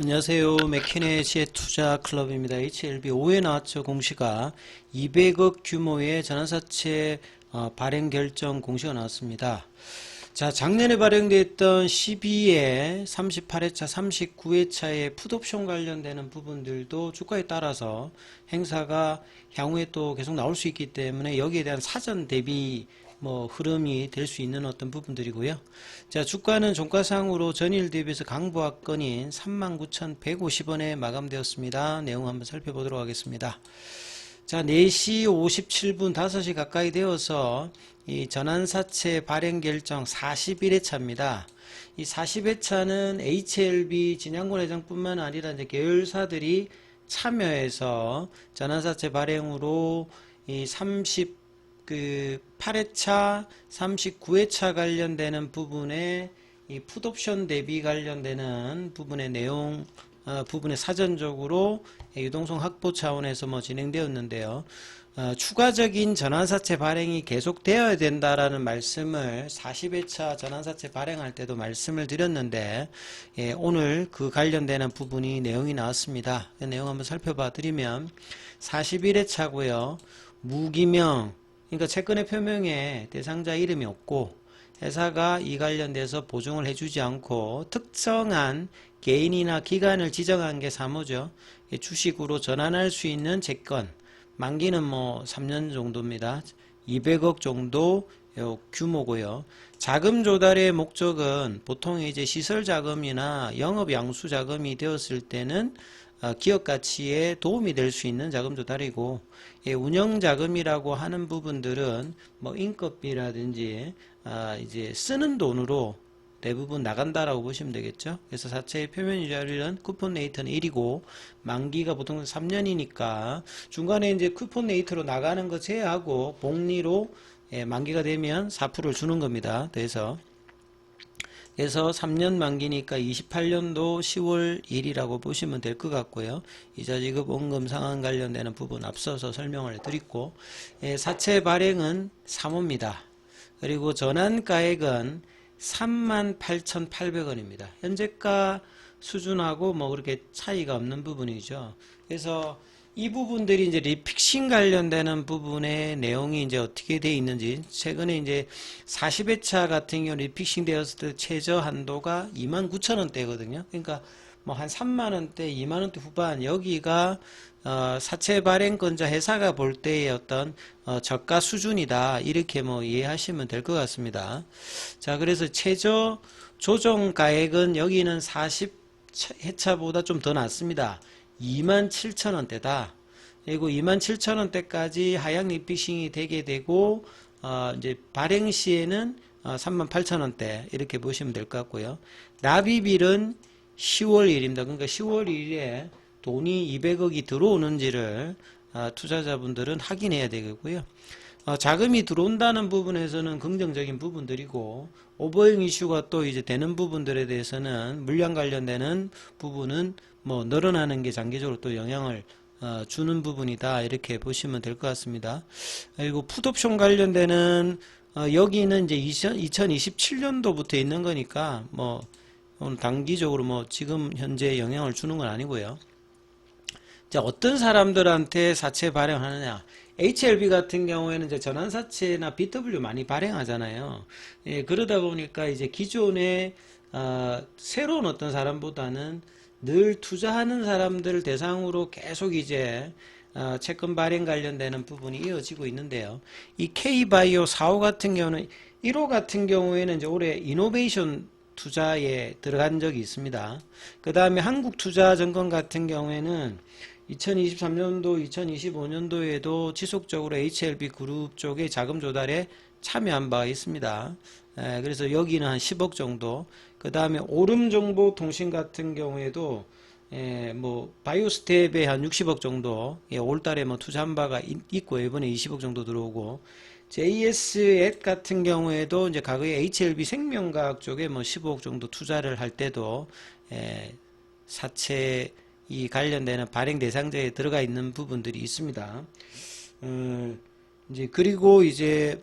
안녕하세요. 맥키네 지혜투자 클럽입니다. HLB 5회 나왔죠. 공시가 200억 규모의 전환사채 발행 결정 공시가 나왔습니다. 자, 작년에 발행됐던 12회, 38회차, 39회차의 풋옵션 관련되는 부분들도 주가에 따라서 행사가 향후에 또 계속 나올 수 있기 때문에 여기에 대한 사전 대비 흐름이 될 수 있는 어떤 부분들이고요. 자, 주가는 종가상으로 전일 대비해서 강보합권인 39,150원에 마감되었습니다. 내용 한번 살펴보도록 하겠습니다. 자, 4시 57분 5시 가까이 되어서 이 전환사채 발행 결정 41회차입니다. 이 40회차는 HLB 진양군 회장뿐만 아니라 이제 계열사들이 참여해서 전환사채 발행으로 이 8회차, 39회차 관련되는 부분에 이 풋옵션 대비 관련되는 부분의 내용, 부분에 사전적으로 유동성 확보 차원에서 진행되었는데요. 추가적인 전환사채 발행이 계속되어야 된다라는 말씀을 40회차 전환사채 발행할 때도 말씀을 드렸는데, 오늘 그 관련되는 부분이 내용이 나왔습니다. 그 내용 한번 살펴봐 드리면 41회차고요. 무기명, 그러니까 채권의 표명에 대상자 이름이 없고 회사가 이 관련돼서 보증을 해주지 않고 특정한 개인이나 기관을 지정한 게 사모죠. 주식으로 전환할 수 있는 채권, 만기는 3년 정도입니다. 200억 정도 규모고요. 자금 조달의 목적은 보통 이제 시설 자금이나 영업 양수 자금이 되었을 때는 기업 가치에 도움이 될 수 있는 자금 조달이고, 운영 자금이라고 하는 부분들은 인건비라든지 이제 쓰는 돈으로 대부분 나간다라고 보시면 되겠죠. 그래서 사채의 표면 이자율은 쿠폰 레이트는 1이고 만기가 보통 3년이니까 중간에 이제 쿠폰 레이트로 나가는 거 제외하고 복리로 만기가 되면 4%를 주는 겁니다. 그래서 3년 만기니까 28년도 10월 1일이라고 보시면 될 것 같고요. 이자지급 원금 상환 관련되는 부분 앞서서 설명을 드리고, 사채 발행은 3호입니다. 그리고 전환가액은 38,800원입니다. 현재가 수준하고 그렇게 차이가 없는 부분이죠. 그래서 이 부분들이 이제 리픽싱 관련되는 부분의 내용이 이제 어떻게 되어 있는지, 최근에 이제 40회차 같은 경우 리픽싱 되었을 때 최저 한도가 29,000원대거든요. 그러니까 한 3만원대, 2만원대 후반, 여기가 사채 발행권자 회사가 볼 때의 어떤 저가 수준이다, 이렇게 이해하시면 될 것 같습니다. 자, 그래서 최저 조정 가액은 여기는 40회차보다 좀 더 낮습니다. 27,000원대다. 그리고 27,000원대까지 하향 리피싱이 되게 되고, 이제 발행 시에는 38,000원대 이렇게 보시면 될 것 같고요. 납입일은 10월 1일입니다. 그러니까 10월 1일에 돈이 200억이 들어오는지를 투자자분들은 확인해야 되겠고요. 자금이 들어온다는 부분에서는 긍정적인 부분들이고, 오버행 이슈가 또 이제 되는 부분들에 대해서는 물량 관련되는 부분은 늘어나는 게 장기적으로 또 영향을 주는 부분이다, 이렇게 보시면 될 것 같습니다. 그리고 풋옵션 관련되는 여기는 이제 2027년도부터 있는 거니까 단기적으로 지금 현재 영향을 주는 건 아니고요. 자, 어떤 사람들한테 사채 발행하느냐? HLB 같은 경우에는 이제 전환사채나 BW 많이 발행하잖아요. 그러다 보니까 이제 기존에 새로운 어떤 사람보다는 늘 투자하는 사람들 대상으로 계속 이제 채권 발행 관련되는 부분이 이어지고 있는데요. 이 K바이오 4호 같은 경우는 1호 같은 경우에는 이제 올해 이노베이션 투자에 들어간 적이 있습니다. 그 다음에 한국투자증권 같은 경우에는 2023년도, 2025년도에도 지속적으로 HLB 그룹 쪽의 자금 조달에 참여한 바가 있습니다. 그래서 여기는 한 10억 정도. 그 다음에 오름정보통신 같은 경우에도 바이오스텝에 한 60억 정도, 올 달에 투자한 바가 있고, 이번에 20억 정도 들어오고, JS 같은 경우에도 이제 과거에 HLB 생명과학 쪽에 15억 정도 투자를 할 때도 사채 이 관련되는 발행 대상자에 들어가 있는 부분들이 있습니다. 그리고 이제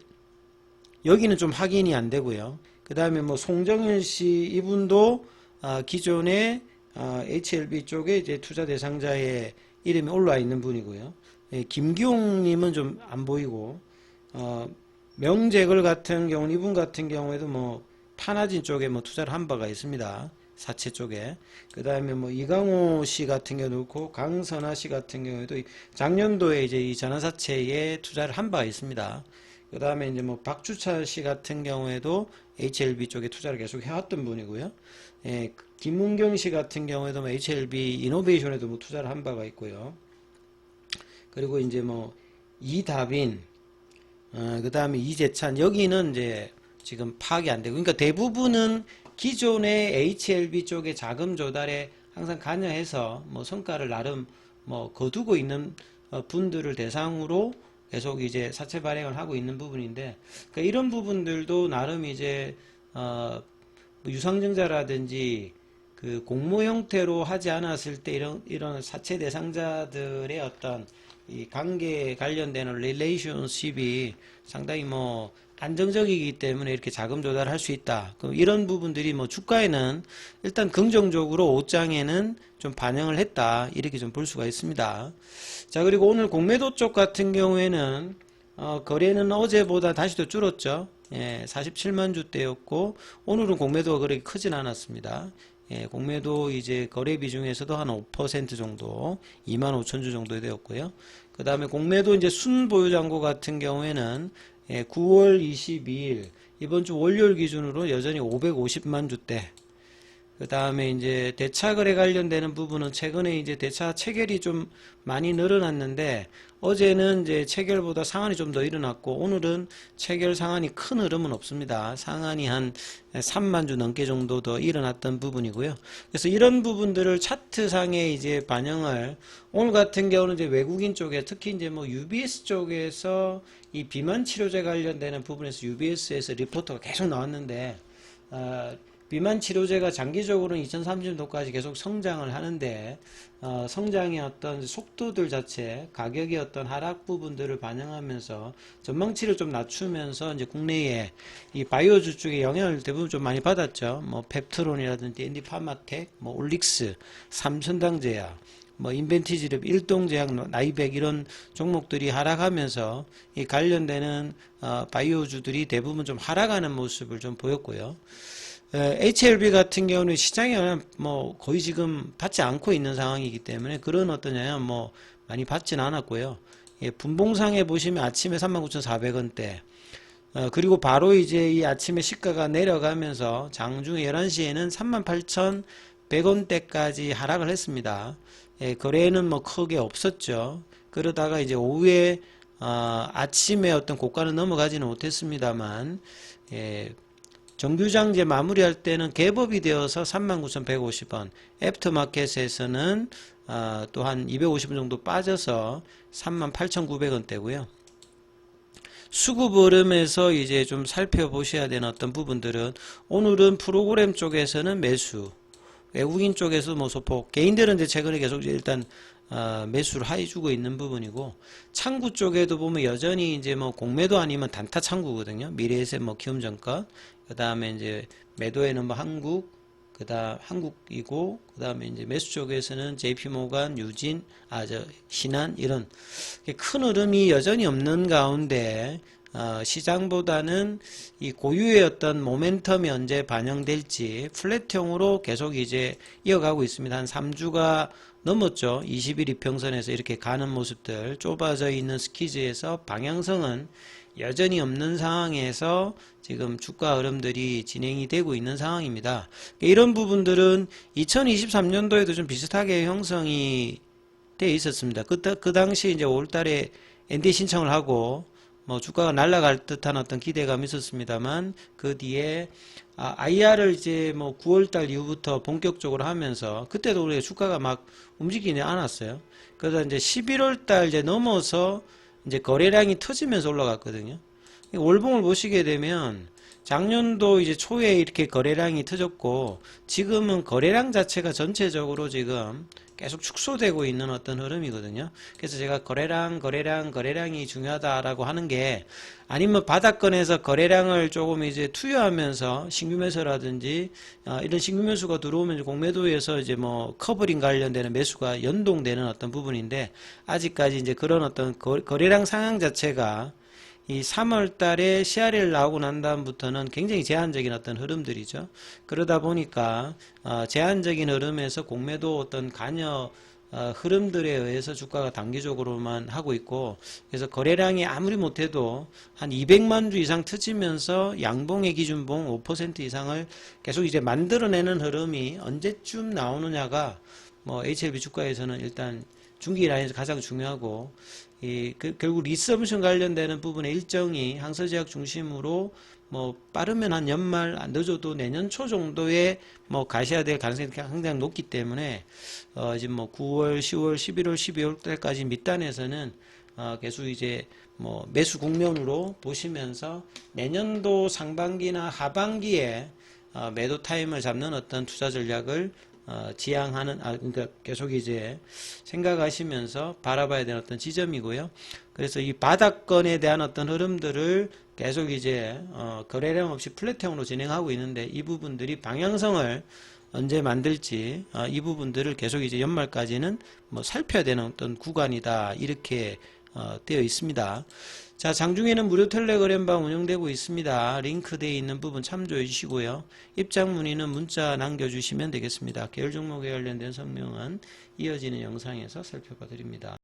여기는 좀 확인이 안 되고요. 그 다음에 송정현 씨, 이분도 기존에 HLB 쪽에 이제 투자 대상자의 이름이 올라와 있는 분이고요. 예, 김기용님은 좀 안 보이고, 명재걸 같은 경우는 이분 같은 경우에도 뭐 파나진 쪽에 뭐 투자를 한 바가 있습니다. 사채 쪽에. 그 다음에 뭐 이강호 씨 같은 경우도 그렇고, 강선아 씨 같은 경우에도 작년도에 이제 이 전환사채에 투자를 한 바가 있습니다. 그 다음에 이제 뭐 박주철 씨 같은 경우에도 HLB 쪽에 투자를 계속 해왔던 분이고요. 예, 김문경 씨 같은 경우에도 뭐 HLB 이노베이션에도 뭐 투자를 한 바가 있고요. 그리고 이제 뭐 이다빈, 그 다음에 이재찬, 여기는 이제 지금 파악이 안 되고, 그러니까 대부분은 기존의 HLB 쪽의 자금 조달에 항상 관여해서 뭐 성과를 나름 뭐 거두고 있는 분들을 대상으로 계속 이제 사채 발행을 하고 있는 부분인데, 그러니까 이런 부분들도 나름 이제 뭐 유상증자라든지 그 공모 형태로 하지 않았을 때 이런 사채 대상자들의 어떤 이 관계에 관련되는 릴레이션십이 상당히 뭐 안정적이기 때문에 이렇게 자금 조달할 수 있다. 그럼 이런 부분들이 뭐 주가에는 일단 긍정적으로 옷장에는 좀 반영을 했다. 이렇게 좀 볼 수가 있습니다. 자, 그리고 오늘 공매도 쪽 같은 경우에는 거래는 어제보다 다시 더 줄었죠. 예, 47만 주대였고 오늘은 공매도가 그렇게 크진 않았습니다. 예, 공매도 이제 거래 비중에서도 한 5% 정도, 2만 5천 주 정도 되었고요. 그 다음에 공매도 이제 순보유잔고 같은 경우에는 9월 22일 이번 주 월요일 기준으로 여전히 550만 주대. 그 다음에 이제 대차 거래 관련되는 부분은 최근에 이제 대차 체결이 좀 많이 늘어났는데 어제는 이제 체결보다 상한이 좀 더 일어났고 오늘은 체결 상한이 큰 흐름은 없습니다. 상한이 한 3만 주 넘게 정도 더 일어났던 부분이고요. 그래서 이런 부분들을 차트상에 이제 반영을 오늘 같은 경우는 이제 외국인 쪽에 특히 이제 뭐 UBS 쪽에서 이 비만 치료제 관련되는 부분에서 UBS에서 리포트가 계속 나왔는데 비만 치료제가 장기적으로는 2030년도까지 계속 성장을 하는데 성장의 어떤 속도들 자체, 가격의 어떤 하락 부분들을 반영하면서 전망치를 좀 낮추면서 이제 국내에 이 바이오주 쪽에 영향을 대부분 좀 많이 받았죠. 뭐 펩트론이라든지 엔디파마텍, 뭐 올릭스, 삼천당제약, 뭐 인벤티지랩, 일동제약, 나이백 이런 종목들이 하락하면서 이 관련되는 바이오주들이 대부분 좀 하락하는 모습을 좀 보였고요. HLB 같은 경우는 시장에 뭐 거의 지금 받지 않고 있는 상황이기 때문에 그런 어떤 영향 뭐 많이 받지는 않았고요. 예, 분봉상에 보시면 아침에 39,400원대 그리고 바로 이제 이 아침에 시가가 내려가면서 장중 11시에는 38,100원대까지 하락을 했습니다. 예, 거래는 뭐 크게 없었죠. 그러다가 이제 오후에 아침에 어떤 고가는 넘어가지는 못했습니다만 예, 정규장제 마무리할 때는 갭업이 되어서 39,150원, 애프터마켓에서는 또 한 250원 정도 빠져서 38,900원대고요. 수급 흐름에서 이제 좀 살펴보셔야 되는 어떤 부분들은 오늘은 프로그램 쪽에서는 매수, 외국인 쪽에서 뭐 소폭, 개인들은 이제 최근에 계속 일단 매수를 해주고 있는 부분이고 창구 쪽에도 보면 여전히 이제 뭐 공매도 아니면 단타 창구거든요. 미래에셋 뭐 키움증권 그 다음에 이제 매도에는 뭐 한국이고 그 다음에 이제 매수 쪽에서는 JP모간, 유진, 신한 이런 큰 흐름이 여전히 없는 가운데 시장보다는 이 고유의 어떤 모멘텀이 언제 반영될지 플랫형으로 계속 이제 이어가고 있습니다. 한 3주가 넘었죠. 20일 이평선에서 이렇게 가는 모습들 좁아져 있는 스키즈에서 방향성은 여전히 없는 상황에서 지금 주가 흐름들이 진행이 되고 있는 상황입니다. 이런 부분들은 2023년도에도 좀 비슷하게 형성이 돼 있었습니다. 그 당시 이제 5월달에 ND 신청을 하고 뭐 주가가 날아갈 듯한 어떤 기대감이 있었습니다만 그 뒤에 IR을 이제 뭐 9월달 이후부터 본격적으로 하면서 그때도 우리가 주가가 막 움직이지 않았어요. 그래서 이제 11월달 이제 넘어서 이제 거래량이 터지면서 올라갔거든요. 월봉을 보시게 되면 작년도 이제 초에 이렇게 거래량이 터졌고 지금은 거래량 자체가 전체적으로 지금 계속 축소되고 있는 어떤 흐름이거든요. 그래서 제가 거래량이 중요하다라고 하는 게 아니면 바닥권에서 거래량을 조금 이제 투여하면서 신규 매수라든지 이런 신규 매수가 들어오면 공매도에서 이제 뭐 커버링 관련되는 매수가 연동되는 어떤 부분인데 아직까지 이제 그런 어떤 거래량 상향 자체가 이 3월 달에 CRL 나오고 난 다음부터는 굉장히 제한적인 어떤 흐름들이죠. 그러다 보니까 제한적인 흐름에서 공매도 어떤 관여 흐름들에 의해서 주가가 단기적으로만 하고 있고 그래서 거래량이 아무리 못해도 한 200만 주 이상 터지면서 양봉의 기준봉 5% 이상을 계속 이제 만들어내는 흐름이 언제쯤 나오느냐가 뭐 HLB 주가에서는 일단 중기 라인에서 가장 중요하고 결국 리서브션 관련되는 부분의 일정이 항서제약 중심으로 뭐 빠르면 한 연말 안 늦어도 내년 초 정도에 뭐 가셔야 될 가능성이 굉장히 높기 때문에 지금 뭐 9월, 10월, 11월, 12월 달까지 밑단에서는 계속 이제 뭐 매수 국면으로 보시면서 내년도 상반기나 하반기에 매도 타임을 잡는 어떤 투자 전략을 지향하는, 그러니까 계속 이제 생각하시면서 바라봐야 되는 어떤 지점이고요. 그래서 이 바닥권에 대한 어떤 흐름들을 계속 이제, 거래량 없이 플랫형으로 진행하고 있는데 이 부분들이 방향성을 언제 만들지, 이 부분들을 계속 이제 연말까지는 뭐 살펴야 되는 어떤 구간이다. 이렇게, 되어 있습니다. 자, 장중에는 무료 텔레그램방 운영되고 있습니다. 링크되어 있는 부분 참조해 주시고요. 입장 문의는 문자 남겨주시면 되겠습니다. 계열 종목에 관련된 설명은 이어지는 영상에서 살펴봐 드립니다.